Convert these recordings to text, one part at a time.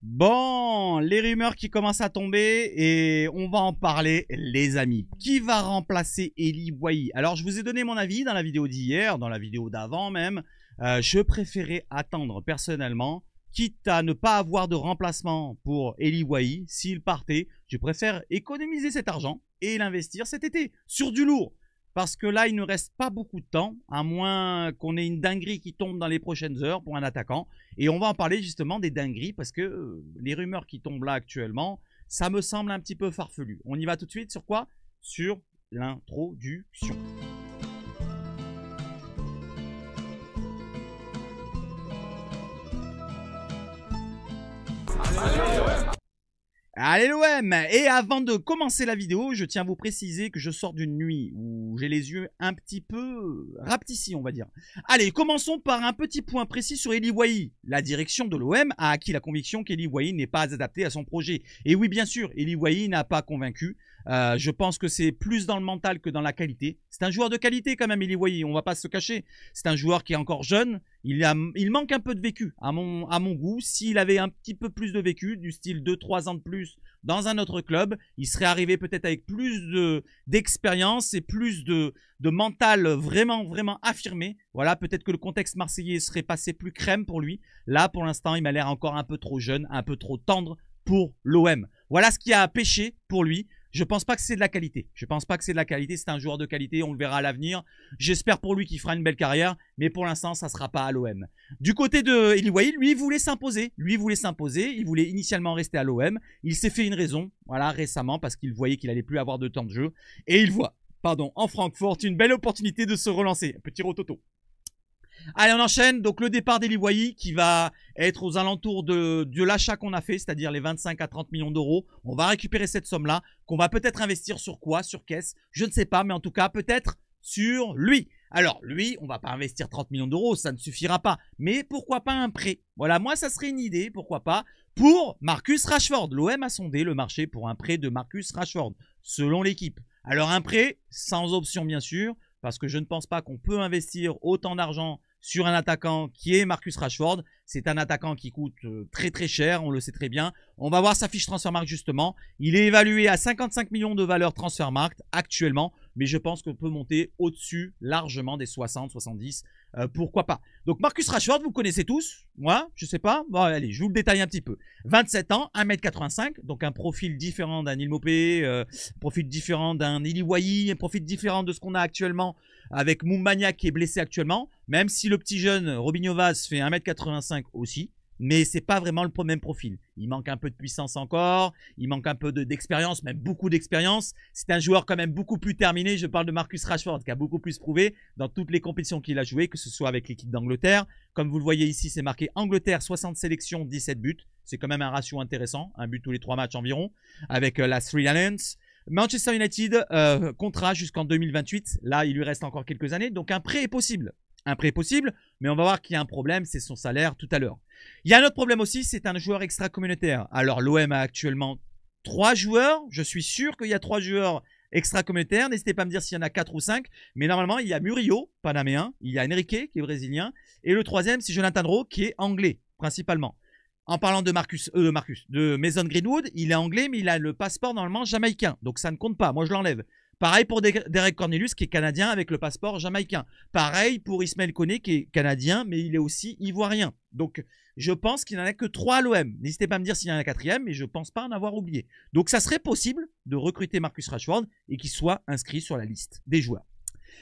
Bon, les rumeurs qui commencent à tomber et on va en parler, les amis. Qui va remplacer Eli Wahi? Alors, je vous ai donné mon avis dans la vidéo d'hier, dans la vidéo d'avant même. Je préférais attendre personnellement, quitte à ne pas avoir de remplacement pour Eli Wahi. S'il partait, je préfère économiser cet argent et l'investir cet été sur du lourd. Parce que là, il ne reste pas beaucoup de temps, à moins qu'on ait une dinguerie qui tombe dans les prochaines heures pour un attaquant. Et on va en parler justement des dingueries, parce que les rumeurs qui tombent là actuellement, ça me semble un petit peu farfelu. On y va tout de suite sur quoi? Sur l'introduction. Allez l'OM! Et avant de commencer la vidéo, je tiens à vous préciser que je sors d'une nuit où j'ai les yeux un petit peu rapetissis, on va dire. Allez, commençons par un petit point précis sur Eli Wahi. La direction de l'OM a acquis la conviction qu'Eli Wahi n'est pas adapté à son projet. Et oui, bien sûr, Eli Wahi n'a pas convaincu. Je pense que c'est plus dans le mental que dans la qualité. C'est un joueur de qualité quand même, Eli Wahi, on va pas se cacher. C'est un joueur qui est encore jeune. Il manque un peu de vécu à mon goût. S'il avait un petit peu plus de vécu, du style 2-3 ans de plus dans un autre club, il serait arrivé peut-être avec plus d'expérience et plus de mental vraiment affirmé. Voilà, peut-être que le contexte marseillais serait passé plus crème pour lui. Là, pour l'instant, il m'a l'air encore un peu trop jeune, un peu trop tendre pour l'OM. Voilà ce qui a pêché pour lui. Je pense pas que c'est de la qualité. Je pense pas que c'est de la qualité. C'est un joueur de qualité. On le verra à l'avenir. J'espère pour lui qu'il fera une belle carrière. Mais pour l'instant, ça sera pas à l'OM. Du côté de Eli Wahi, lui, il voulait s'imposer. Il voulait initialement rester à l'OM. Il s'est fait une raison, voilà, récemment, parce qu'il voyait qu'il allait plus avoir de temps de jeu. Et il voit, en Francfort, une belle opportunité de se relancer. Petit rototo. Allez, on enchaîne. Donc, le départ d'Eli Wahi qui va être aux alentours de l'achat qu'on a fait, c'est-à-dire les 25 à 30 millions d'euros. On va récupérer cette somme-là, qu'on va peut-être investir sur quoi? Sur caisse? Je ne sais pas, mais en tout cas, peut-être sur lui. Alors, lui, on va pas investir 30 millions d'euros, ça ne suffira pas. Mais pourquoi pas un prêt? Voilà, moi, ça serait une idée, pourquoi pas, pour Marcus Rashford. L'OM a sondé le marché pour un prêt de Marcus Rashford, selon l'équipe. Alors, un prêt, sans option, bien sûr, parce que je ne pense pas qu'on peut investir autant d'argent sur un attaquant qui est Marcus Rashford. C'est un attaquant qui coûte très cher, on le sait très bien. On va voir sa fiche Transfermarkt justement. Il est évalué à 55 millions de valeur Transfermarkt actuellement, mais je pense qu'on peut monter au-dessus largement des 60, 70, pourquoi pas. Donc Marcus Rashford, vous connaissez tous, moi, je sais pas. Bon, allez, je vous le détaille un petit peu. 27 ans, 1m85, donc un profil différent d'un Ilmopé, profil différent d'un Eli Wahi, un profil différent de ce qu'on a actuellement avec Moumbagna qui est blessé actuellement, même si le petit jeune Robinho Vaz fait 1m85 aussi, mais c'est pas vraiment le même profil. Il manque un peu de puissance encore, il manque un peu d'expérience, même beaucoup d'expérience. C'est un joueur quand même beaucoup plus terminé. Je parle de Marcus Rashford qui a beaucoup plus prouvé dans toutes les compétitions qu'il a jouées, que ce soit avec l'équipe d'Angleterre. Comme vous le voyez ici, c'est marqué Angleterre, 60 sélections, 17 buts. C'est quand même un ratio intéressant, un but tous les 3 matchs environ, avec la Three Lions. Manchester United, contrat jusqu'en 2028. Là, il lui reste encore quelques années. Donc, un prêt est possible. Un prêt est possible, mais on va voir qu'il y a un problème, c'est son salaire tout à l'heure. Il y a un autre problème aussi, c'est un joueur extra-communautaire. Alors, l'OM a actuellement 3 joueurs. Je suis sûr qu'il y a 3 joueurs extra-communautaires. N'hésitez pas à me dire s'il y en a 4 ou 5. Mais normalement, il y a Murillo, panaméen. Il y a Enrique, qui est brésilien. Et le troisième, c'est Jonathan Rowe, qui est anglais, principalement. En parlant de Mason Greenwood, il est anglais, mais il a le passeport normalement jamaïcain. Donc ça ne compte pas, moi je l'enlève. Pareil pour Derek Cornelius qui est canadien avec le passeport jamaïcain. Pareil pour Ismaël Koné qui est canadien, mais il est aussi ivoirien. Donc je pense qu'il n'y en a que 3 à l'OM. N'hésitez pas à me dire s'il y en a un 4e, mais je ne pense pas en avoir oublié. Donc ça serait possible de recruter Marcus Rashford et qu'il soit inscrit sur la liste des joueurs.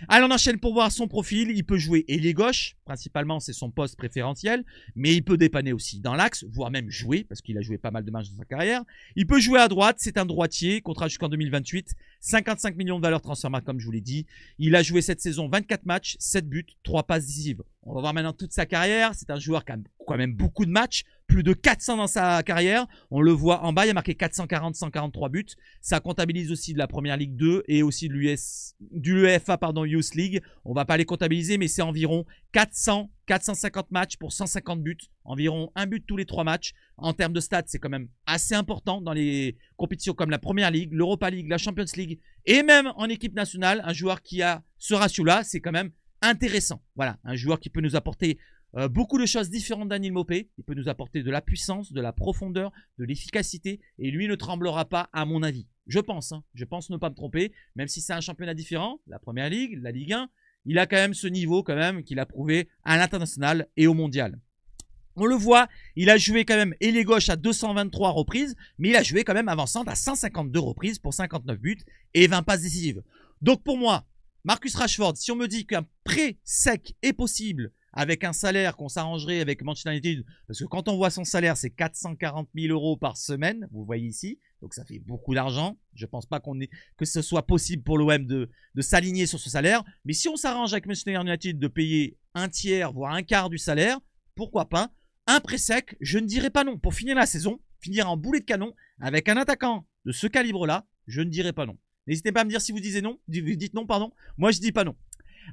Allez, on enchaîne pour voir son profil. Il peut jouer ailier gauche, principalement c'est son poste préférentiel, mais il peut dépanner aussi dans l'axe, voire même jouer, parce qu'il a joué pas mal de matchs dans sa carrière. Il peut jouer à droite, c'est un droitier, contrat jusqu'en 2028, 55 millions de valeur Transfermarkt comme je vous l'ai dit. Il a joué cette saison 24 matchs, 7 buts, 3 passes décisives. On va voir maintenant toute sa carrière. C'est un joueur qui a quand même beaucoup de matchs, plus de 400 dans sa carrière. On le voit en bas, il a marqué 440, 143 buts. Ça comptabilise aussi de la Première Ligue 2 et aussi de l'UEFA, Youth League. On va pas les comptabiliser, mais c'est environ 450 matchs pour 150 buts. Environ un but tous les 3 matchs. En termes de stats, c'est quand même assez important dans les compétitions comme la Première Ligue, l'Europa League, la Champions League et même en équipe nationale. Un joueur qui a ce ratio-là, c'est quand même intéressant. Voilà, un joueur qui peut nous apporter Beaucoup de choses différentes d'Anil Mopé. Il peut nous apporter de la puissance, de la profondeur, de l'efficacité. Et lui ne tremblera pas, à mon avis. Je pense, hein. Je pense ne pas me tromper. Même si c'est un championnat différent, la Première Ligue, la Ligue 1, il a quand même ce niveau quand même qu'il a prouvé à l'international et au mondial. On le voit, il a joué quand même ailier gauche à 223 reprises, mais il a joué quand même avant-centre à 152 reprises pour 59 buts et 20 passes décisives. Donc pour moi, Marcus Rashford, si on me dit qu'un prêt sec est possible avec un salaire qu'on s'arrangerait avec Manchester United, parce que quand on voit son salaire, c'est 440 000 € par semaine, vous voyez ici, donc ça fait beaucoup d'argent. Je ne pense pas que ce soit possible pour l'OM de s'aligner sur ce salaire, mais si on s'arrange avec Manchester United de payer un tiers, voire un quart du salaire, pourquoi pas? Un prêt sec, je ne dirais pas non. Pour finir la saison, finir en boulet de canon avec un attaquant de ce calibre-là, je ne dirais pas non. N'hésitez pas à me dire si vous dites non, pardon. Moi, je dis pas non.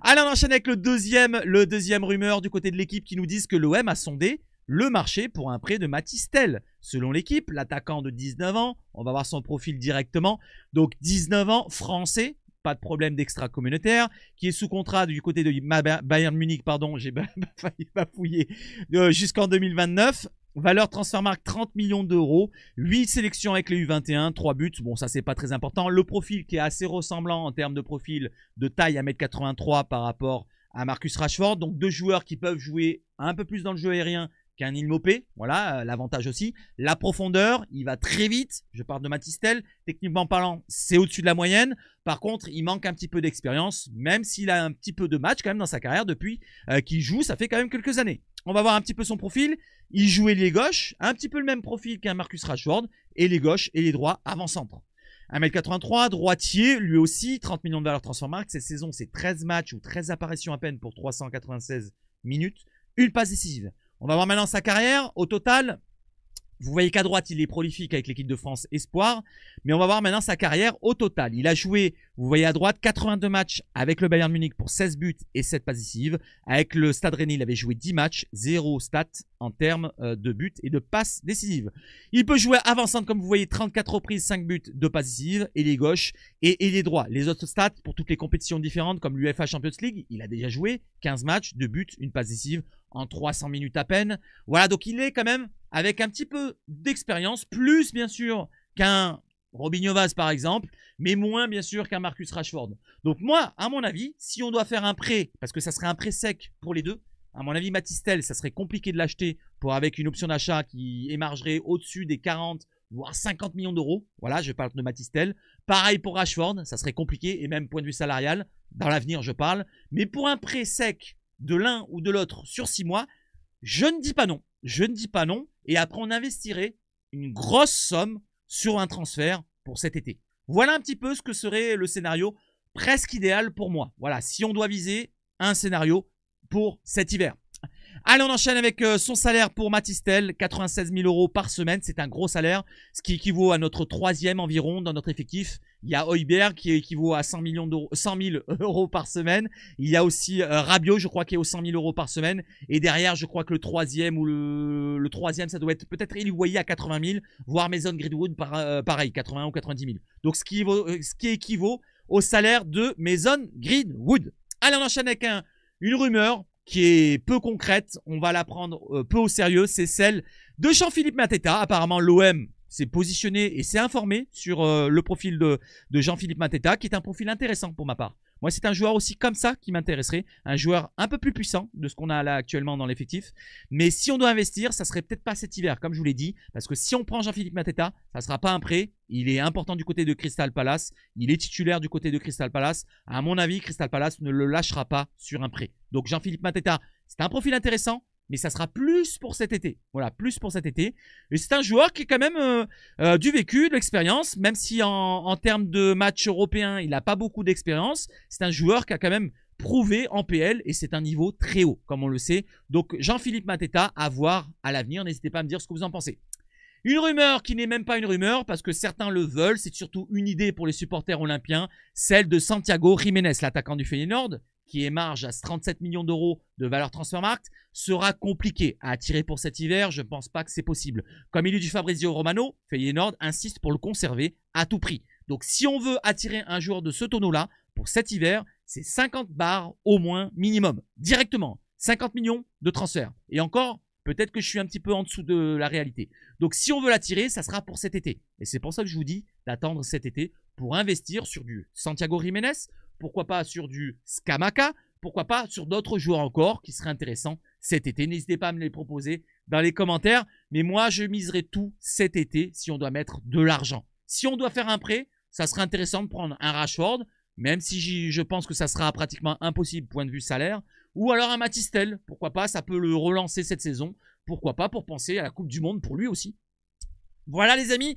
Allez, on enchaîne avec le deuxième rumeur du côté de l'équipe qui nous disent que l'OM a sondé le marché pour un prêt de Mathys Tel. Selon l'équipe, l'attaquant de 19 ans, on va voir son profil directement. Donc 19 ans, français. Pas de problème d'extra-communautaire, qui est sous contrat du côté de Bayern Munich, pardon, j'ai failli bafouiller, jusqu'en 2029. Valeur Transfermarkt 30 millions d'euros, 8 sélections avec les U21, 3 buts, bon ça c'est pas très important. Le profil qui est assez ressemblant en termes de profil de taille à 1m83 par rapport à Marcus Rashford, donc deux joueurs qui peuvent jouer un peu plus dans le jeu aérien qu'un Anil Mopé, voilà l'avantage aussi. La profondeur, il va très vite, je parle de Mathys Tel, techniquement parlant, c'est au-dessus de la moyenne. Par contre, il manque un petit peu d'expérience, même s'il a un petit peu de match quand même dans sa carrière depuis qu'il joue, ça fait quand même quelques années. On va voir un petit peu son profil, il joue ailier gauche, un petit peu le même profil qu'un Marcus Rashford, ailier gauche, ailier droit, avant-centre. 1m83, droitier, lui aussi, 30 millions de valeur Transfermarkt. Cette saison, c'est 13 matchs ou 13 apparitions à peine pour 396 minutes, une passe décisive. On va voir maintenant sa carrière. Au total, vous voyez qu'à droite, il est prolifique avec l'équipe de France Espoir. Mais on va voir maintenant sa carrière au total. Il a joué, vous voyez à droite, 82 matchs avec le Bayern Munich pour 16 buts et 7 passes décisives. Avec le Stade Rennais, il avait joué 10 matchs, 0 stats en termes de buts et de passes décisives. Il peut jouer avant-centre, comme vous voyez, 34 reprises, 5 buts, 2 passes décisives, ailier gauche et ailier droit. Les autres stats, pour toutes les compétitions différentes, comme l'UEFA Champions League, il a déjà joué 15 matchs, 2 buts, une passe décisive en 300 minutes à peine. Voilà, donc il est quand même avec un petit peu d'expérience, plus bien sûr qu'un Robinho Vaz par exemple, mais moins bien sûr qu'un Marcus Rashford. Donc moi, à mon avis, si on doit faire un prêt, parce que ça serait un prêt sec pour les deux, à mon avis, Mathys Tel, ça serait compliqué de l'acheter avec une option d'achat qui émargerait au-dessus des 40 voire 50 millions d'euros. Voilà, je parle de Mathys Tel. Pareil pour Rashford, ça serait compliqué, et même point de vue salarial, dans l'avenir je parle. Mais pour un prêt sec de l'un ou de l'autre sur 6 mois, je ne dis pas non. Je ne dis pas non. Et après, on investirait une grosse somme sur un transfert pour cet été. Voilà un petit peu ce que serait le scénario presque idéal pour moi. Voilà, si on doit viser un scénario pour cet hiver. Allez, on enchaîne avec son salaire pour Mathys Tel, 96 000 € par semaine. C'est un gros salaire, ce qui équivaut à notre troisième environ dans notre effectif. Il y a Højbjerg qui équivaut à 100 000 € par semaine. Il y a aussi Rabiot, je crois, qui est aux 100 000 € par semaine. Et derrière, je crois que le troisième ou le troisième, ça doit être peut-être Elie à 80 000, voire Mason Greenwood, pareil, 80 ou 90 000. Donc, ce qui équivaut au salaire de Mason Greenwood. Allez, on enchaîne avec une rumeur qui est peu concrète, on va la prendre peu au sérieux, c'est celle de Jean-Philippe Mateta. Apparemment, l'OM s'est positionné et s'est informé sur le profil de Jean-Philippe Mateta, qui est un profil intéressant pour ma part. Moi, c'est un joueur aussi comme ça qui m'intéresserait, un joueur un peu plus puissant de ce qu'on a là actuellement dans l'effectif. Mais si on doit investir, ça serait peut-être pas cet hiver, comme je vous l'ai dit, parce que si on prend Jean-Philippe Mateta, ça sera pas un prêt. Il est important du côté de Crystal Palace, il est titulaire du côté de Crystal Palace. À mon avis, Crystal Palace ne le lâchera pas sur un prêt. Donc Jean-Philippe Mateta, c'est un profil intéressant, mais ça sera plus pour cet été. Voilà, plus pour cet été. Et c'est un joueur qui est quand même du vécu, de l'expérience, même si en termes de match européen, il n'a pas beaucoup d'expérience. C'est un joueur qui a quand même prouvé en PL et c'est un niveau très haut, comme on le sait. Donc Jean-Philippe Mateta, à voir à l'avenir. N'hésitez pas à me dire ce que vous en pensez. Une rumeur qui n'est même pas une rumeur parce que certains le veulent, c'est surtout une idée pour les supporters olympiens, celle de Santiago Jiménez, l'attaquant du Feyenoord, qui émarge à 37 millions d'euros de valeur Transfermarkt, sera compliqué à attirer pour cet hiver. Je ne pense pas que c'est possible. Comme il est du Fabrizio Romano, Feyenoord insiste pour le conserver à tout prix. Donc si on veut attirer un joueur de ce tonneau-là, pour cet hiver, c'est 50 bars au moins minimum, directement. 50 millions de transferts. Et encore, peut-être que je suis un petit peu en dessous de la réalité. Donc si on veut l'attirer, ça sera pour cet été. Et c'est pour ça que je vous dis d'attendre cet été pour investir sur du Santiago Jiménez, pourquoi pas sur du Scamacca, pourquoi pas sur d'autres joueurs encore qui seraient intéressants cet été. N'hésitez pas à me les proposer dans les commentaires. Mais moi, je miserai tout cet été si on doit mettre de l'argent. Si on doit faire un prêt, ça serait intéressant de prendre un Rashford, même si je pense que ça sera pratiquement impossible point de vue salaire. Ou alors un Matistel, pourquoi pas, ça peut le relancer cette saison. Pourquoi pas pour penser à la Coupe du Monde pour lui aussi. Voilà les amis,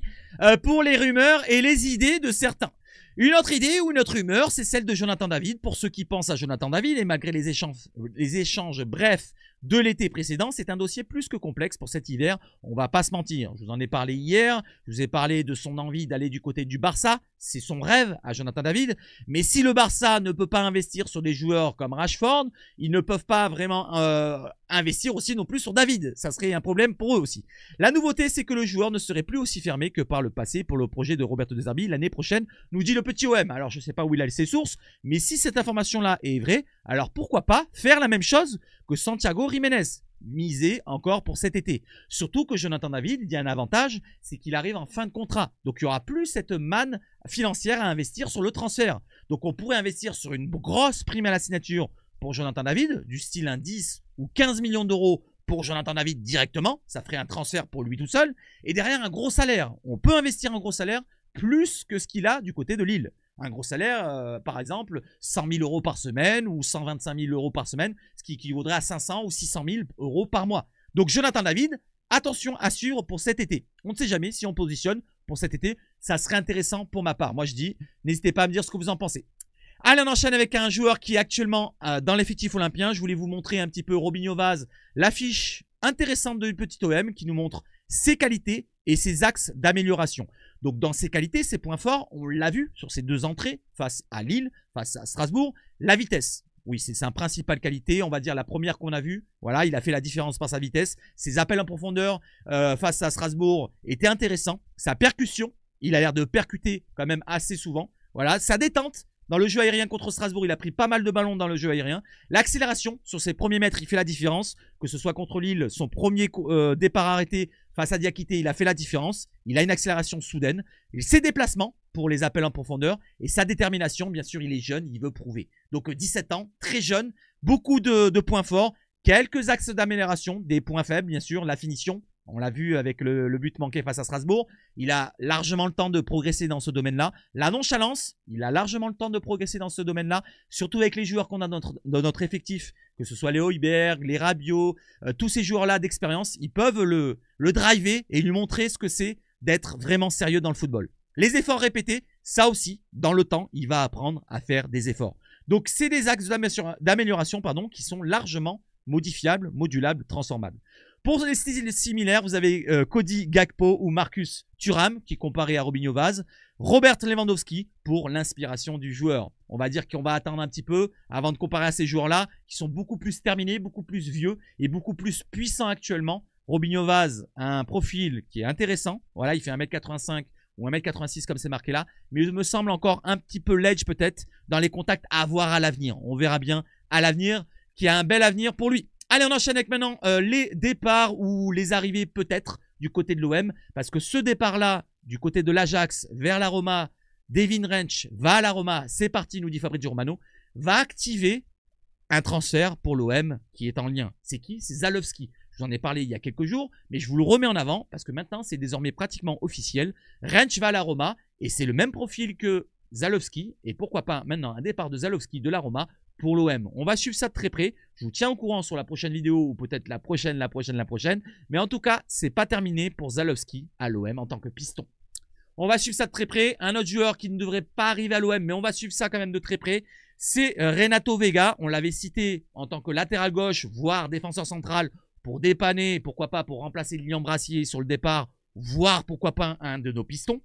pour les rumeurs et les idées de certains. Une autre idée ou une autre rumeur, c'est celle de Jonathan David. Pour ceux qui pensent à Jonathan David, et malgré les échanges brefs de l'été précédent, c'est un dossier plus que complexe pour cet hiver. On va pas se mentir. Je vous en ai parlé hier. Je vous ai parlé de son envie d'aller du côté du Barça. C'est son rêve à Jonathan David. Mais si le Barça ne peut pas investir sur des joueurs comme Rashford, ils ne peuvent pas vraiment investir aussi non plus sur David. Ça serait un problème pour eux aussi. La nouveauté, c'est que le joueur ne serait plus aussi fermé que par le passé pour le projet de Roberto De Zerbi l'année prochaine, nous dit le petit OM. Alors, je ne sais pas où il a ses sources, mais si cette information-là est vraie, alors pourquoi pas faire la même chose que Santiago Jiménez, miser encore pour cet été. Surtout que Jonathan David, il y a un avantage, c'est qu'il arrive en fin de contrat. Donc, il n'y aura plus cette manne financière à investir sur le transfert. Donc, on pourrait investir sur une grosse prime à la signature pour Jonathan David, du style un 10 ou 15 millions d'euros pour Jonathan David directement. Ça ferait un transfert pour lui tout seul. Et derrière, un gros salaire. On peut investir un gros salaire plus que ce qu'il a du côté de Lille. Un gros salaire, par exemple, 100 000 euros par semaine ou 125 000 euros par semaine, ce qui équivaudrait à 500 ou 600 000 euros par mois. Donc Jonathan David, attention à suivre pour cet été. On ne sait jamais si on positionne pour cet été. Ça serait intéressant pour ma part. Moi, je dis, n'hésitez pas à me dire ce que vous en pensez. Allez, on enchaîne avec un joueur qui est actuellement dans l'effectif olympien. Je voulais vous montrer un petit peu Robinho Vaz, l'affiche intéressante du petit OM qui nous montre ses qualités et ses axes d'amélioration. Donc dans ses qualités, ses points forts, on l'a vu sur ses deux entrées face à Lille, face à Strasbourg, la vitesse. Oui, c'est sa principale qualité, on va dire la première qu'on a vue. Voilà, il a fait la différence par sa vitesse. Ses appels en profondeur face à Strasbourg étaient intéressants. Sa percussion, il a l'air de percuter quand même assez souvent. Voilà, sa détente. Dans le jeu aérien contre Strasbourg, il a pris pas mal de ballons dans le jeu aérien. L'accélération sur ses premiers mètres, il fait la différence. Que ce soit contre Lille, son premier départ arrêté face à Diakité, il a fait la différence. Il a une accélération soudaine. Et ses déplacements pour les appels en profondeur et sa détermination, bien sûr, il est jeune, il veut prouver. Donc 17 ans, très jeune, beaucoup de points forts, quelques axes d'amélioration, des points faibles, bien sûr, la finition. On l'a vu avec le but manqué face à Strasbourg. Il a largement le temps de progresser dans ce domaine-là. La nonchalance, il a largement le temps de progresser dans ce domaine-là. Surtout avec les joueurs qu'on a dans notre effectif, que ce soit les Højbjerg, les Rabiot, tous ces joueurs-là d'expérience, ils peuvent le driver et lui montrer ce que c'est d'être vraiment sérieux dans le football. Les efforts répétés, ça aussi, dans le temps, il va apprendre à faire des efforts. Donc, c'est des axes d'amélioration qui sont largement modifiables, modulables, transformables. Pour les styles similaires, vous avez Cody Gakpo ou Marcus Thuram qui est comparé à Robinho Vaz. Robert Lewandowski pour l'inspiration du joueur. On va dire qu'on va attendre un petit peu avant de comparer à ces joueurs-là qui sont beaucoup plus terminés, beaucoup plus vieux et beaucoup plus puissants actuellement. Robinho Vaz a un profil qui est intéressant. Voilà, il fait 1m85 ou 1m86 comme c'est marqué là. Mais il me semble encore un petit peu ledge peut-être dans les contacts à avoir à l'avenir. On verra bien à l'avenir qu'il y a un bel avenir pour lui. Allez, on enchaîne avec maintenant les départs ou les arrivées peut-être du côté de l'OM. Parce que ce départ-là, du côté de l'Ajax vers la Roma, Devin Rensch va à la Roma, c'est parti, nous dit Fabrizio Romano, va activer un transfert pour l'OM qui est en lien. C'est qui? C'est Zalewski. Je vous en ai parlé il y a quelques jours, mais je vous le remets en avant parce que maintenant, c'est désormais pratiquement officiel. Rensch va à la Roma et c'est le même profil que Zalewski. Et pourquoi pas maintenant un départ de Zalewski de la Roma pour l'OM. On va suivre ça de très près. Je vous tiens au courant sur la prochaine vidéo ou peut-être la prochaine. Mais en tout cas, c'est pas terminé pour Zalewski à l'OM en tant que piston. On va suivre ça de très près. Un autre joueur qui ne devrait pas arriver à l'OM, mais on va suivre ça quand même de très près, c'est Renato Vega. On l'avait cité en tant que latéral gauche, voire défenseur central pour dépanner, pourquoi pas pour remplacer Lilian Brassier sur le départ, voire pourquoi pas un de nos pistons.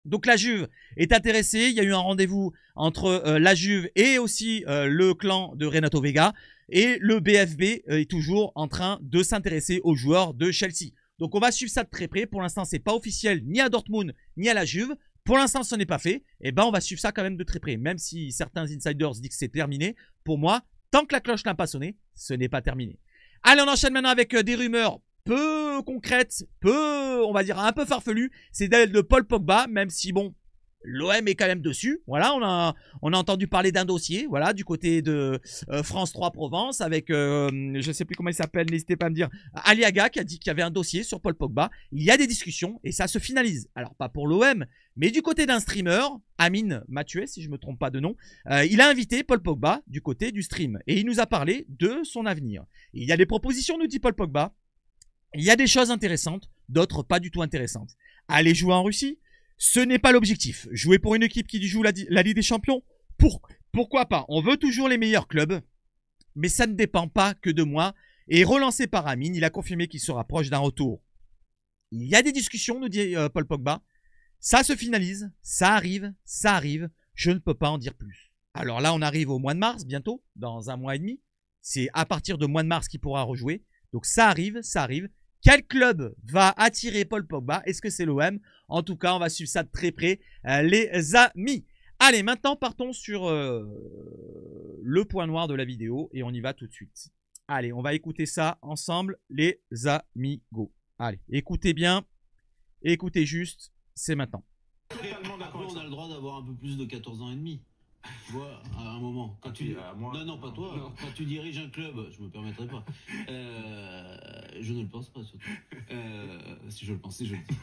Donc la Juve est intéressée, il y a eu un rendez-vous entre la Juve et aussi le clan de Renato Vega. Et le BFB est toujours en train de s'intéresser aux joueurs de Chelsea. Donc on va suivre ça de très près. Pour l'instant, c'est pas officiel ni à Dortmund ni à la Juve. Pour l'instant, ce n'est pas fait. Et ben on va suivre ça quand même de très près. Même si certains insiders disent que c'est terminé, pour moi, Tant que la cloche n'a pas sonné, ce n'est pas terminé. Allez, on enchaîne maintenant avec des rumeurs peu concrètes, on va dire un peu farfelues. C'est celle de Paul Pogba, même si bon, l'OM est quand même dessus. Voilà, on a entendu parler d'un dossier, voilà, du côté de France 3 Provence avec, je sais plus comment il s'appelle, n'hésitez pas à me dire, Aliaga qui a dit qu'il y avait un dossier sur Paul Pogba. Il y a des discussions et ça se finalise. Alors pas pour l'OM, mais du côté d'un streamer, Amine Mathieu, si je me trompe pas de nom, il a invité Paul Pogba du côté du stream et il nous a parlé de son avenir. Il y a des propositions, nous dit Paul Pogba. Il y a des choses intéressantes, d'autres pas du tout intéressantes. Aller jouer en Russie, ce n'est pas l'objectif. Jouer pour une équipe qui joue la Ligue des Champions, pourquoi pas? On veut toujours les meilleurs clubs, mais ça ne dépend pas que de moi. Et relancé par Amine, il a confirmé qu'il se rapproche d'un retour. Il y a des discussions, nous dit Paul Pogba. Ça se finalise, ça arrive, je ne peux pas en dire plus. Alors là, on arrive au mois de mars, bientôt, dans 1 mois et demi. C'est à partir de mois de mars qu'il pourra rejouer. Donc ça arrive. Quel club va attirer Paul Pogba? Est-ce que c'est l'OM? En tout cas, on va suivre ça de très près, les amis. Allez, maintenant, partons sur le point noir de la vidéo et on y va tout de suite. Allez, on va écouter ça ensemble, les amigos. Allez, écoutez bien, écoutez juste, c'est maintenant. Après, on a le droit d'avoir un peu plus de 14 ans et demi. Tu vois, à un moment. Quand tu... Non, pas toi. Non. Quand tu diriges un club, je me permettrai pas. Je ne le pense pas, surtout. Si je le pensais, je le dis.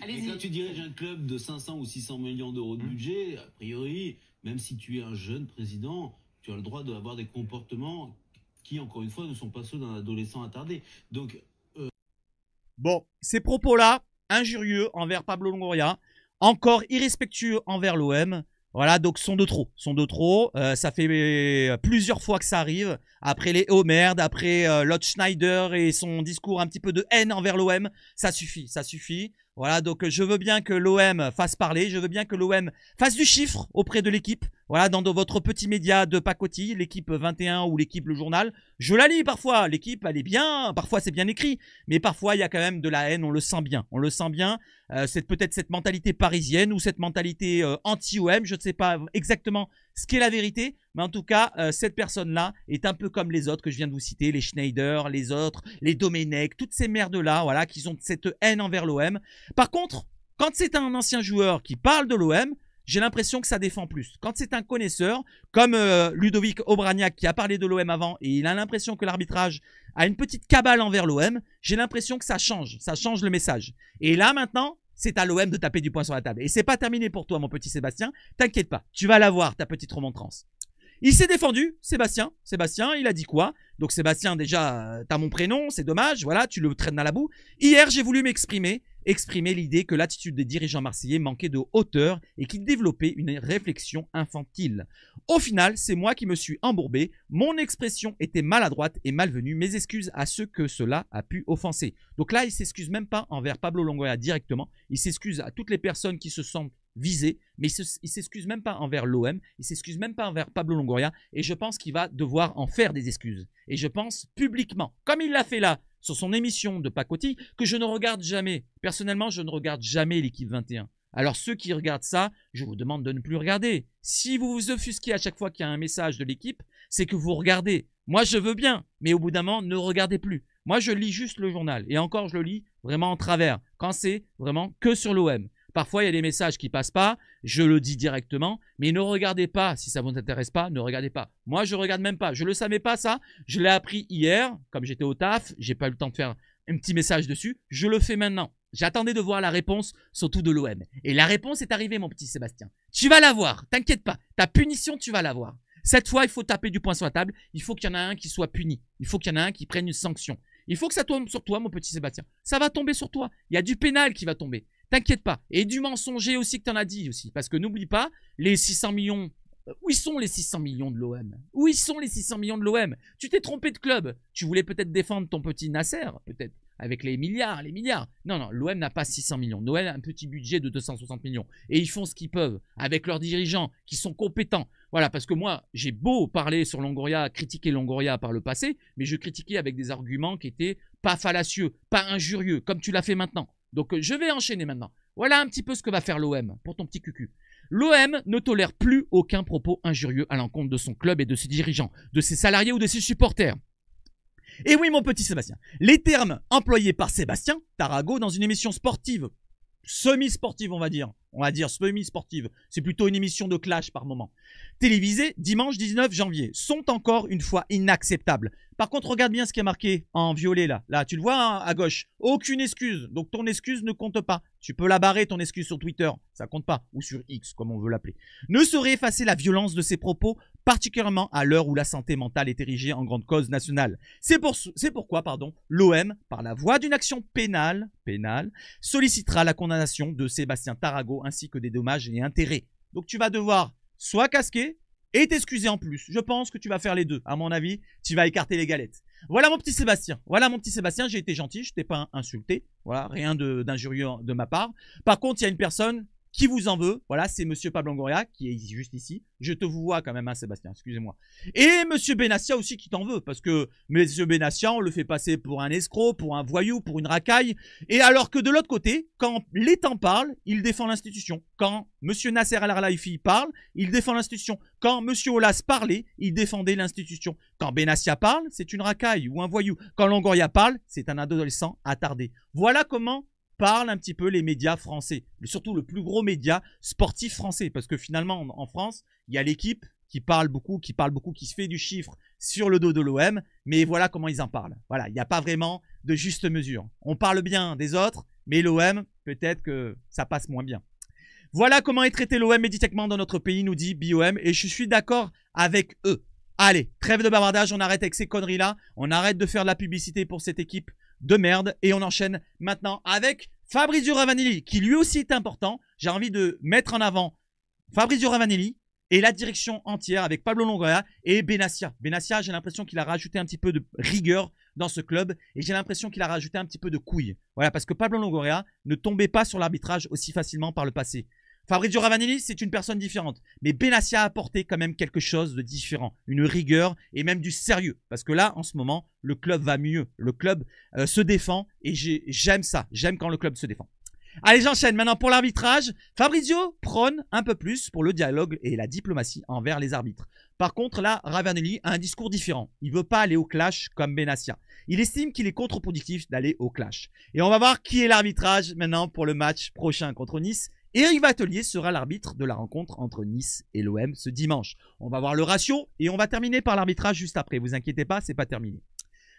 Et quand tu diriges un club de 500 ou 600 millions d'euros de budget, a priori, même si tu es un jeune président, tu as le droit d'avoir des comportements qui, encore une fois, ne sont pas ceux d'un adolescent attardé. Donc, Bon, ces propos-là, injurieux envers Pablo Longoria, encore irrespectueux envers l'OM. Voilà, donc sont de trop. Ça fait plusieurs fois que ça arrive. Après les oh merde, après Lotz Schneider et son discours un petit peu de haine envers l'OM. Ça suffit. Voilà, donc je veux bien que l'OM fasse parler. Je veux bien que l'OM fasse du chiffre auprès de l'équipe. Voilà, dans votre petit média de pacotille, l'équipe 21 ou l'équipe Le Journal. Je la lis parfois. L'équipe, elle est bien. Parfois, c'est bien écrit. Mais parfois, il y a quand même de la haine. On le sent bien. C'est peut-être cette mentalité parisienne ou cette mentalité anti-OM. Je ne sais pas exactement ce qu'est la vérité. Mais en tout cas, cette personne-là est un peu comme les autres que je viens de vous citer. Les Schneider, les autres, les Domenech, toutes ces merdes-là, voilà, qui ont cette haine envers l'OM. Par contre, quand c'est un ancien joueur qui parle de l'OM, j'ai l'impression que ça défend plus. Quand c'est un connaisseur, comme Ludovic Obraniak qui a parlé de l'OM avant et il a l'impression que l'arbitrage a une petite cabale envers l'OM, j'ai l'impression que ça change le message. Et là maintenant, c'est à l'OM de taper du poing sur la table. Et c'est pas terminé pour toi, mon petit Sébastien. T'inquiète pas, tu vas l'avoir, ta petite remontrance. Il s'est défendu, Sébastien. Sébastien, il a dit quoi? Donc Sébastien, déjà, t'as mon prénom, c'est dommage, voilà, tu le traînes dans la boue. Hier, j'ai voulu exprimer l'idée que l'attitude des dirigeants marseillais manquait de hauteur et qu'ils développaient une réflexion infantile. Au final, c'est moi qui me suis embourbé, mon expression était maladroite et malvenue, mes excuses à ceux que cela a pu offenser. Donc là, il s'excuse même pas envers Pablo Longoria directement, il s'excuse à toutes les personnes qui se sentent visées, mais il s'excuse même pas envers l'OM, il s'excuse même pas envers Pablo Longoria, et je pense qu'il va devoir en faire des excuses. Et je pense publiquement, comme il l'a fait là, sur son émission de pacotille, que je ne regarde jamais. Personnellement, je ne regarde jamais l'équipe 21. Alors ceux qui regardent ça, je vous demande de ne plus regarder. Si vous vous offusquez à chaque fois qu'il y a un message de l'équipe, c'est que vous regardez. Moi, je veux bien, mais au bout d'un moment, ne regardez plus. Moi, je lis juste le journal. Et encore, je le lis vraiment en travers, quand c'est vraiment que sur l'OM. Parfois, il y a des messages qui passent pas, je le dis directement, mais ne regardez pas, si ça ne vous intéresse pas, ne regardez pas. Moi, je regarde même pas, je le savais pas ça, je l'ai appris hier, comme j'étais au taf, j'ai pas eu le temps de faire un petit message dessus, je le fais maintenant. J'attendais de voir la réponse, surtout de l'OM. Et la réponse est arrivée, mon petit Sébastien. Tu vas l'avoir, t'inquiète pas, ta punition, tu vas l'avoir. Cette fois, il faut taper du poing sur la table, il faut qu'il y en ait un qui soit puni, il faut qu'il y en ait un qui prenne une sanction. Il faut que ça tombe sur toi, mon petit Sébastien. Ça va tomber sur toi, il y a du pénal qui va tomber. T'inquiète pas. Et du mensonger aussi que t'en as dit aussi. Parce que n'oublie pas, les 600 millions... Où ils sont les 600 millions de l'OM? Où ils sont les 600 millions de l'OM? Tu t'es trompé de club. Tu voulais peut-être défendre ton petit Nasser, peut-être, avec les milliards, Non, l'OM n'a pas 600 millions. L'OM a un petit budget de 260 millions. Et ils font ce qu'ils peuvent avec leurs dirigeants qui sont compétents. Voilà, parce que moi, j'ai beau parler sur Longoria, critiquer Longoria par le passé, mais je critiquais avec des arguments qui étaient pas fallacieux, pas injurieux, comme tu l'as fait maintenant. Donc, je vais enchaîner maintenant. Voilà un petit peu ce que va faire l'OM pour ton petit cucu. L'OM ne tolère plus aucun propos injurieux à l'encontre de son club et de ses dirigeants, de ses salariés ou de ses supporters. Et oui, mon petit Sébastien, les termes employés par Sébastien Tarago dans une émission sportive, semi-sportive on va dire semi-sportive, c'est plutôt une émission de clash par moment, télévisée dimanche 19 janvier, sont encore une fois inacceptables. Par contre, regarde bien ce qui est marqué en violet là. Là, tu le vois hein, à gauche. Aucune excuse. Donc ton excuse ne compte pas. Tu peux la barrer ton excuse sur Twitter. Ça compte pas. Ou sur X, comme on veut l'appeler. Ne saurait effacer la violence de ses propos, particulièrement à l'heure où la santé mentale est érigée en grande cause nationale. C'est pourquoi, l'OM, par la voie d'une action pénale, sollicitera la condamnation de Sébastien Tarago ainsi que des dommages et intérêts. Donc tu vas devoir soit casquer, et t'excuser en plus. Je pense que tu vas faire les deux. À mon avis, tu vas écarter les galettes. Voilà mon petit Sébastien. J'ai été gentil, je t'ai pas insulté. Voilà, rien d'injurieux de ma part. Par contre, il y a une personne qui vous en veut. Voilà, c'est monsieur Pablo Longoria qui est juste ici. Je te vous vois quand même, hein, Sébastien, excusez-moi. Et monsieur Benassia aussi qui t'en veut. Parce que monsieur Benassia, on le fait passer pour un escroc, pour un voyou, pour une racaille. Et alors que de l'autre côté, quand l'État parle, il défend l'institution. Quand monsieur Nasser Al-Khelaifi parle, il défend l'institution. Quand monsieur Olas parlait, il défendait l'institution. Quand Benassia parle, c'est une racaille ou un voyou. Quand Longoria parle, c'est un adolescent attardé. Voilà comment parlent un petit peu les médias français, surtout le plus gros média sportif français, parce que finalement en France, il y a l'équipe qui parle beaucoup, qui se fait du chiffre sur le dos de l'OM, mais voilà comment ils en parlent. Voilà, il n'y a pas vraiment de juste mesure. On parle bien des autres, mais l'OM, peut-être que ça passe moins bien. Voilà comment est traité l'OM médiatiquement dans notre pays, nous dit BOM, et je suis d'accord avec eux. Allez, trêve de bavardage, on arrête avec ces conneries-là, on arrête de faire de la publicité pour cette équipe de merde, et on enchaîne maintenant avec Fabrizio Ravanelli, qui lui aussi est important. J'ai envie de mettre en avant Fabrizio Ravanelli et la direction entière avec Pablo Longoria et Benassia. Benassia, j'ai l'impression qu'il a rajouté un petit peu de rigueur dans ce club et j'ai l'impression qu'il a rajouté un petit peu de couilles. Voilà, parce que Pablo Longoria ne tombait pas sur l'arbitrage aussi facilement par le passé. Fabrizio Ravanelli, c'est une personne différente. Mais Benassia a apporté quand même quelque chose de différent. Une rigueur et même du sérieux. Parce que là, en ce moment, le club va mieux. Le club se défend et j'aime ça. J'aime quand le club se défend. Allez, j'enchaîne maintenant pour l'arbitrage. Fabrizio prône un peu plus pour le dialogue et la diplomatie envers les arbitres. Par contre, là, Ravanelli a un discours différent. Il ne veut pas aller au clash comme Benassia. Il estime qu'il est contre-productif d'aller au clash. Et on va voir qui est l'arbitrage maintenant pour le match prochain contre Nice. Eric Vatelier sera l'arbitre de la rencontre entre Nice et l'OM ce dimanche. On va voir le ratio et on va terminer par l'arbitrage juste après. Vous inquiétez pas, c'est pas terminé.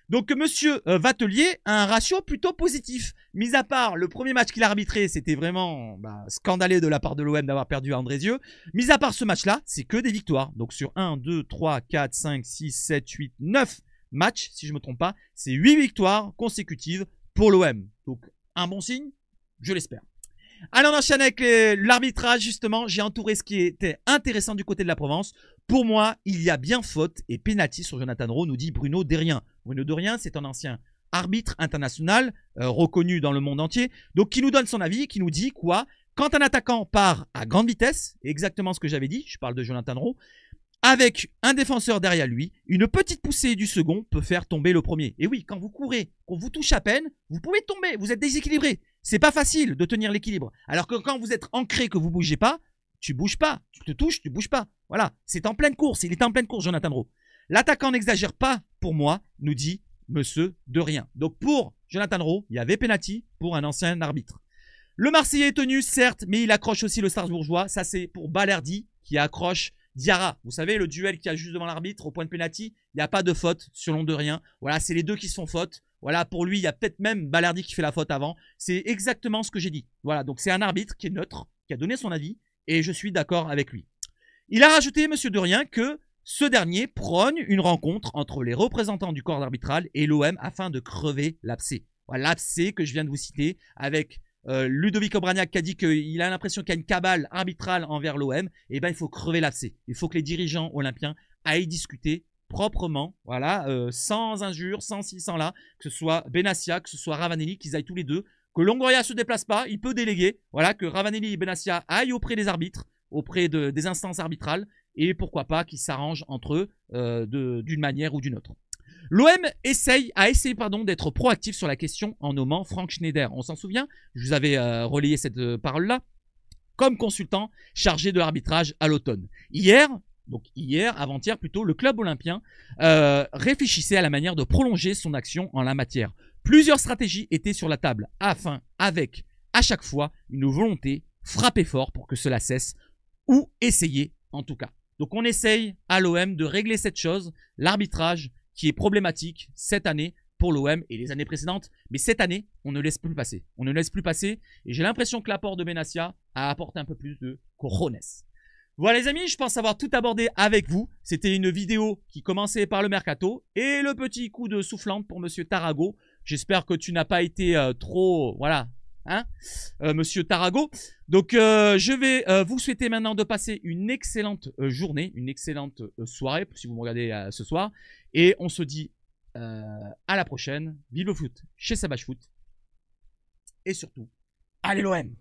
Donc monsieur Vatelier a un ratio plutôt positif. Mis à part le premier match qu'il a arbitré, c'était vraiment scandaleux de la part de l'OM d'avoir perdu à Andrézieux. Mis à part ce match-là, c'est que des victoires. Donc sur 1, 2, 3, 4, 5, 6, 7, 8, 9 matchs, si je ne me trompe pas, c'est 8 victoires consécutives pour l'OM. Donc un bon signe, je l'espère. Allez, on enchaîne avec l'arbitrage, justement. J'ai entouré ce qui était intéressant du côté de la Provence. Pour moi, il y a bien faute et pénalty sur Jonathan Rowe, nous dit Bruno Derrien. Bruno Derrien, c'est un ancien arbitre international, reconnu dans le monde entier. Donc, qui nous donne son avis, qui nous dit quoi? Quand un attaquant part à grande vitesse, exactement ce que j'avais dit, je parle de Jonathan Rowe, avec un défenseur derrière lui, une petite poussée du second peut faire tomber le premier. Et oui, quand vous courez, qu'on vous touche à peine, vous pouvez tomber, vous êtes déséquilibré. C'est pas facile de tenir l'équilibre. Alors que quand vous êtes ancré, que vous bougez pas, tu bouges pas. Tu te touches, tu bouges pas. Voilà, c'est en pleine course. Il est en pleine course, Jonathan Rowe. L'attaquant n'exagère pas, pour moi, nous dit monsieur Derrien. Donc pour Jonathan Rowe, il y avait pénalty pour un ancien arbitre. Le Marseillais est tenu, certes, mais il accroche aussi le Strasbourgeois. Ça, c'est pour Balerdi qui accroche Diarra. Vous savez, le duel qui a juste devant l'arbitre au point de pénalty, il n'y a pas de faute selon Derrien. Voilà, c'est les deux qui se font faute. Voilà, pour lui, il y a peut-être même Balerdi qui fait la faute avant. C'est exactement ce que j'ai dit. Voilà, donc c'est un arbitre qui est neutre, qui a donné son avis, et je suis d'accord avec lui. Il a rajouté, monsieur Derrien, que ce dernier prône une rencontre entre les représentants du corps arbitral et l'OM afin de crever l'abcès. Voilà, l'abcès que je viens de vous citer, avec Ludovic Obraniak qui a dit qu'il a l'impression qu'il y a une cabale arbitrale envers l'OM. Et ben, il faut crever l'abcès. Il faut que les dirigeants olympiens aillent discuter proprement, voilà, sans injures, sans ci, sans là, que ce soit Benassia, que ce soit Ravanelli, qu'ils aillent tous les deux, que Longoria se déplace pas, il peut déléguer, voilà, que Ravanelli et Benassia aillent auprès des arbitres, auprès des instances arbitrales, et pourquoi pas qu'ils s'arrangent entre eux d'une manière ou d'une autre. L'OM a essayé d'être proactif sur la question en nommant Frank Schneider. On s'en souvient, je vous avais relayé cette parole-là. comme consultant chargé de l'arbitrage à l'automne. Avant-hier plutôt, le club olympien réfléchissait à la manière de prolonger son action en la matière. Plusieurs stratégies étaient sur la table afin, avec à chaque fois une volonté, frapper fort pour que cela cesse ou essayer en tout cas. Donc on essaye à l'OM de régler cette chose, l'arbitrage qui est problématique cette année pour l'OM et les années précédentes. Mais cette année, on ne laisse plus passer. On ne laisse plus passer et j'ai l'impression que l'apport de Benassia a apporté un peu plus de cojones. Voilà les amis, je pense avoir tout abordé avec vous. C'était une vidéo qui commençait par le mercato et le petit coup de soufflante pour Monsieur Tarago. J'espère que tu n'as pas été trop... Voilà, hein, Monsieur Tarago. Donc je vais vous souhaiter maintenant de passer une excellente journée, une excellente soirée, si vous me regardez ce soir. Et on se dit à la prochaine. Vive le foot chez Savage Foot. Et surtout, allez l'OM!